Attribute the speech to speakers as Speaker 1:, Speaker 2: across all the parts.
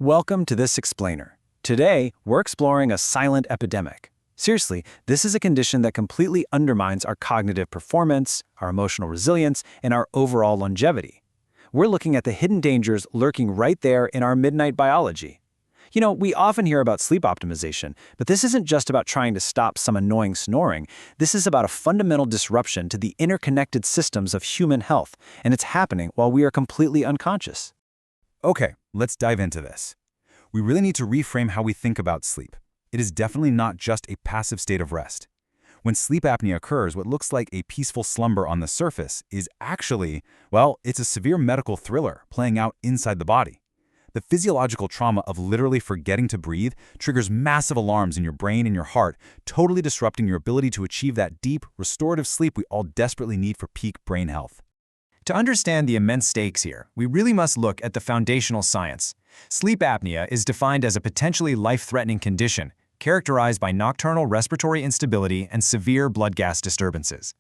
Speaker 1: Welcome to this explainer. Today, we're exploring a silent epidemic. Seriously, this is a condition that completely undermines our cognitive performance, our emotional resilience, and our overall longevity. We're looking at the hidden dangers lurking right there in our midnight biology. We often hear about sleep optimization, but this isn't just about trying to stop some annoying snoring. This is about a fundamental disruption to the interconnected systems of human health, and it's happening while we are completely unconscious.
Speaker 2: Okay, let's dive into this. We really need to reframe how we think about sleep. It is definitely not just a passive state of rest. When sleep apnea occurs, what looks like a peaceful slumber on the surface is actually, it's a severe medical thriller playing out inside the body. The physiological trauma of literally forgetting to breathe triggers massive alarms in your brain and your heart, totally disrupting your ability to achieve that deep, restorative sleep we all desperately need for peak brain health.
Speaker 3: To understand the immense stakes here, we really must look at the foundational science. Sleep apnea is defined as a potentially life-threatening condition, characterized by nocturnal respiratory instability and severe blood gas disturbances.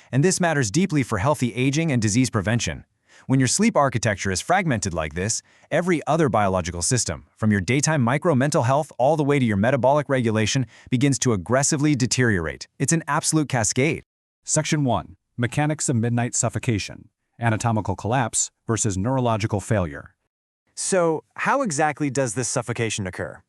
Speaker 3: And this matters deeply for healthy aging and disease prevention. When your sleep architecture is fragmented like this, every other biological system, from your daytime micro-mental health all the way to your metabolic regulation, begins to aggressively deteriorate. It's an absolute cascade.
Speaker 4: Section 1. Mechanics of midnight suffocation. Anatomical collapse versus neurological failure.
Speaker 3: So, how exactly does this suffocation occur?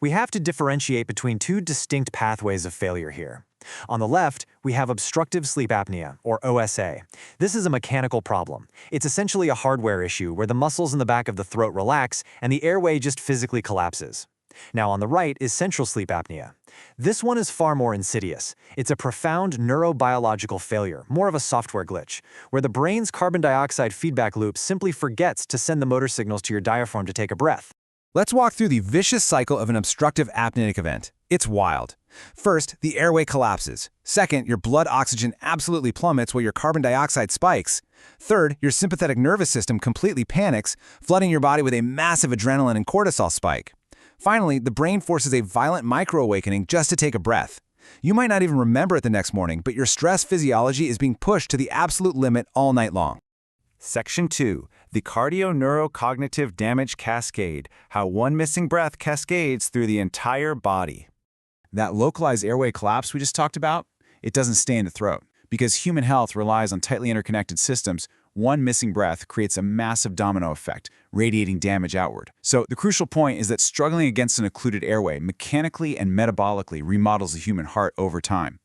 Speaker 3: We have to differentiate between two distinct pathways of failure here. On the left, we have obstructive sleep apnea, or OSA. This is a mechanical problem. It's essentially a hardware issue where the muscles in the back of the throat relax and the airway just physically collapses. Now on the right is central sleep apnea. This one is far more insidious. It's a profound neurobiological failure, more of a software glitch, where the brain's carbon dioxide feedback loop simply forgets to send the motor signals to your diaphragm to take a breath.
Speaker 2: Let's walk through the vicious cycle of an obstructive apneic event. It's wild. First, the airway collapses. Second, your blood oxygen absolutely plummets while your carbon dioxide spikes. Third, your sympathetic nervous system completely panics, flooding your body with a massive adrenaline and cortisol spike. Finally, the brain forces a violent micro-awakening just to take a breath. You might not even remember it the next morning, but your stress physiology is being pushed to the absolute limit all night long.
Speaker 5: Section 2. The cardio-neurocognitive damage cascade, how one missing breath cascades through the entire body.
Speaker 2: That localized airway collapse we just talked about, it doesn't stay in the throat. Because human health relies on tightly interconnected systems, one missing breath creates a massive domino effect, radiating damage outward. So the crucial point is that struggling against an occluded airway mechanically and metabolically remodels the human heart over time.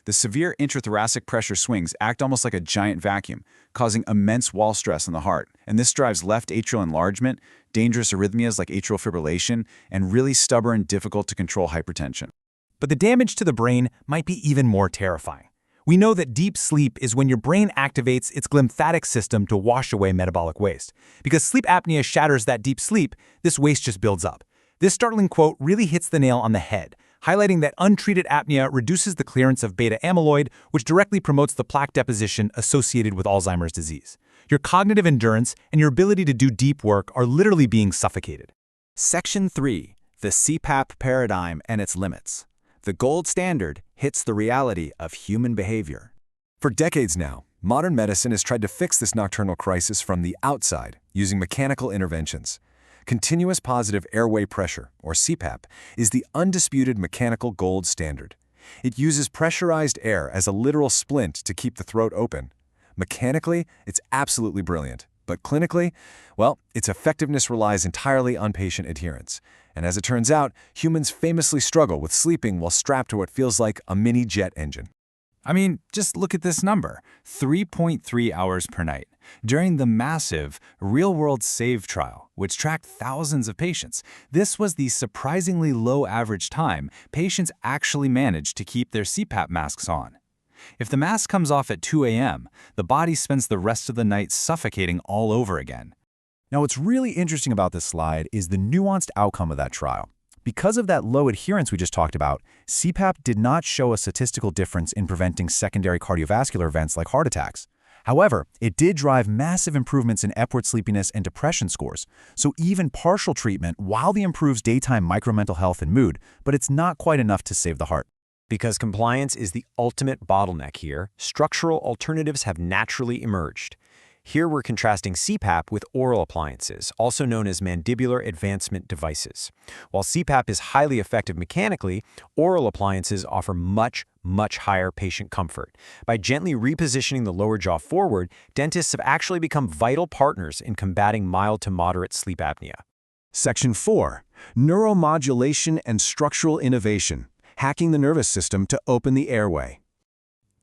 Speaker 2: The severe intrathoracic pressure swings act almost like a giant vacuum, causing immense wall stress on the heart. And this drives left atrial enlargement, dangerous arrhythmias like atrial fibrillation, and really stubborn, difficult-to-control hypertension.
Speaker 1: But the damage to the brain might be even more terrifying. We know that deep sleep is when your brain activates its glymphatic system to wash away metabolic waste. Because sleep apnea shatters that deep sleep, this waste just builds up. This startling quote really hits the nail on the head, highlighting that untreated apnea reduces the clearance of beta amyloid, which directly promotes the plaque deposition associated with Alzheimer's disease. Your cognitive endurance and your ability to do deep work are literally being suffocated.
Speaker 5: Section 3. The CPAP paradigm and its limits. The gold standard hits the reality of human behavior.
Speaker 6: For decades now, modern medicine has tried to fix this nocturnal crisis from the outside using mechanical interventions. Continuous positive airway pressure, or CPAP, is the undisputed mechanical gold standard. It uses pressurized air as a literal splint to keep the throat open. Mechanically, it's absolutely brilliant. But clinically, its effectiveness relies entirely on patient adherence. And as it turns out, humans famously struggle with sleeping while strapped to what feels like a mini jet engine.
Speaker 2: I mean, just look at this number, 3.3 hours per night. During the massive real-world SAVE trial, which tracked thousands of patients, this was the surprisingly low average time patients actually managed to keep their CPAP masks on. If the mask comes off at 2 a.m., the body spends the rest of the night suffocating all over again.
Speaker 1: Now, what's really interesting about this slide is the nuanced outcome of that trial. Because of that low adherence we just talked about, CPAP did not show a statistical difference in preventing secondary cardiovascular events like heart attacks. However, it did drive massive improvements in Epworth sleepiness and depression scores. So even partial treatment wildly improves daytime micro-mental health and mood, but it's not quite enough to save the heart.
Speaker 3: Because compliance is the ultimate bottleneck here, structural alternatives have naturally emerged. Here we're contrasting CPAP with oral appliances, also known as mandibular advancement devices. While CPAP is highly effective mechanically, oral appliances offer much higher patient comfort. By gently repositioning the lower jaw forward, dentists have actually become vital partners in combating mild to moderate sleep apnea.
Speaker 6: Section 4. Neuromodulation and Structural Innovation, Hacking the Nervous System to Open the Airway.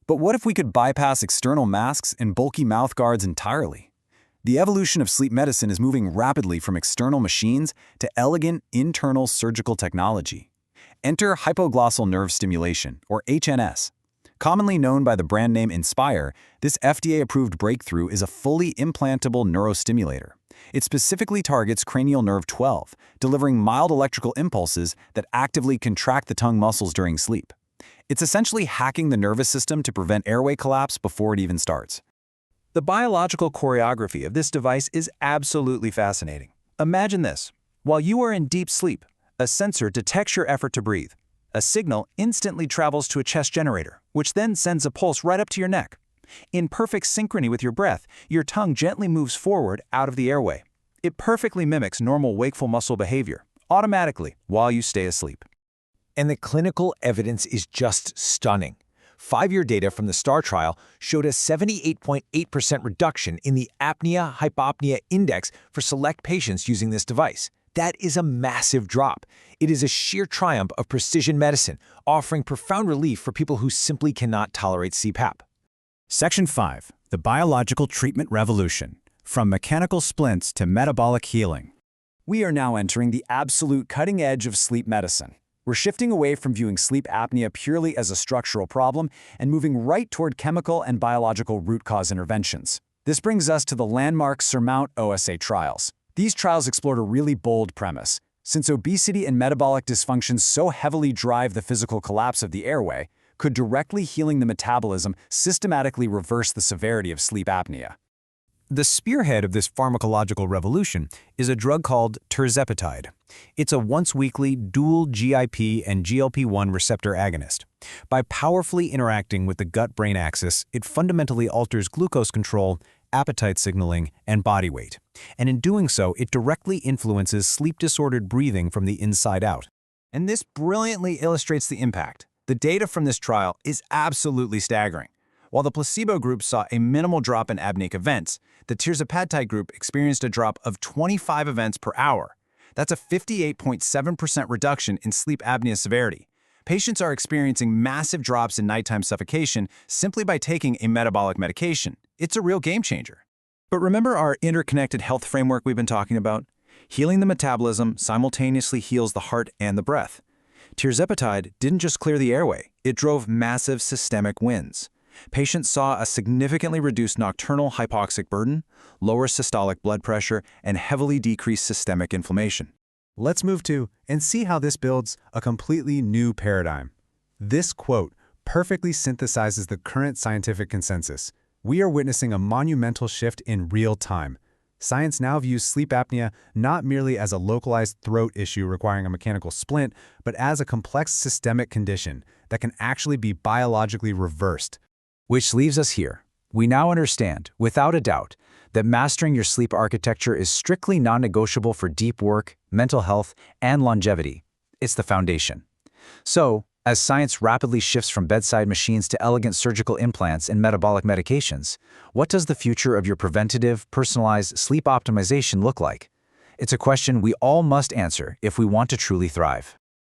Speaker 1: But what if we could bypass external masks and bulky mouth guards entirely? The evolution of sleep medicine is moving rapidly from external machines to elegant internal surgical technology. Enter hypoglossal nerve stimulation, or HNS. Commonly known by the brand name Inspire, this FDA-approved breakthrough is a fully implantable neurostimulator. It specifically targets cranial nerve 12, delivering mild electrical impulses that actively contract the tongue muscles during sleep. It's essentially hacking the nervous system to prevent airway collapse before it even starts. The biological choreography of this device is absolutely fascinating. Imagine this. While you are in deep sleep, a sensor detects your effort to breathe. A signal instantly travels to a chest generator, which then sends a pulse right up to your neck. In perfect synchrony with your breath, your tongue gently moves forward out of the airway. It perfectly mimics normal wakeful muscle behavior, automatically, while you stay asleep.
Speaker 3: And the clinical evidence is just stunning. 5-year data from the STAR trial showed a 78.8% reduction in the apnea-hypopnea index for select patients using this device. That is a massive drop. It is a sheer triumph of precision medicine, offering profound relief for people who simply cannot tolerate CPAP.
Speaker 1: Section 5. The Biological Treatment Revolution, From Mechanical Splints to Metabolic Healing. We are now entering the absolute cutting edge of sleep medicine. We're shifting away from viewing sleep apnea purely as a structural problem and moving right toward chemical and biological root cause interventions. This brings us to the landmark SURMOUNT-OSA trials. These trials explored a really bold premise. Since obesity and metabolic dysfunctions so heavily drive the physical collapse of the airway, could directly healing the metabolism systematically reverse the severity of sleep apnea? The spearhead of this pharmacological revolution is a drug called tirzepatide. It's a once-weekly dual GIP and GLP-1 receptor agonist. By powerfully interacting with the gut-brain axis, it fundamentally alters glucose control, appetite signaling, and body weight. And in doing so, it directly influences sleep-disordered breathing from the inside out. And this brilliantly illustrates the impact. The data from this trial is absolutely staggering. While the placebo group saw a minimal drop in apneic events, the tirzepatide group experienced a drop of 25 events per hour. That's a 58.7% reduction in sleep apnea severity. Patients are experiencing massive drops in nighttime suffocation simply by taking a metabolic medication. It's a real game changer. But remember our interconnected health framework we've been talking about? Healing the metabolism simultaneously heals the heart and the breath. Tirzepatide didn't just clear the airway, it drove massive systemic wins. Patients saw a significantly reduced nocturnal hypoxic burden, lower systolic blood pressure, and heavily decreased systemic inflammation.
Speaker 2: Let's move to and see how this builds a completely new paradigm. This quote perfectly synthesizes the current scientific consensus. We are witnessing a monumental shift in real time. Science now views sleep apnea not merely as a localized throat issue requiring a mechanical splint, but as a complex systemic condition that can actually be biologically reversed.
Speaker 1: Which leaves us here. We now understand, without a doubt, that mastering your sleep architecture is strictly non-negotiable for deep work, mental health, and longevity. It's the foundation. So, as science rapidly shifts from bedside machines to elegant surgical implants and metabolic medications, what does the future of your preventative, personalized sleep optimization look like? It's a question we all must answer if we want to truly thrive.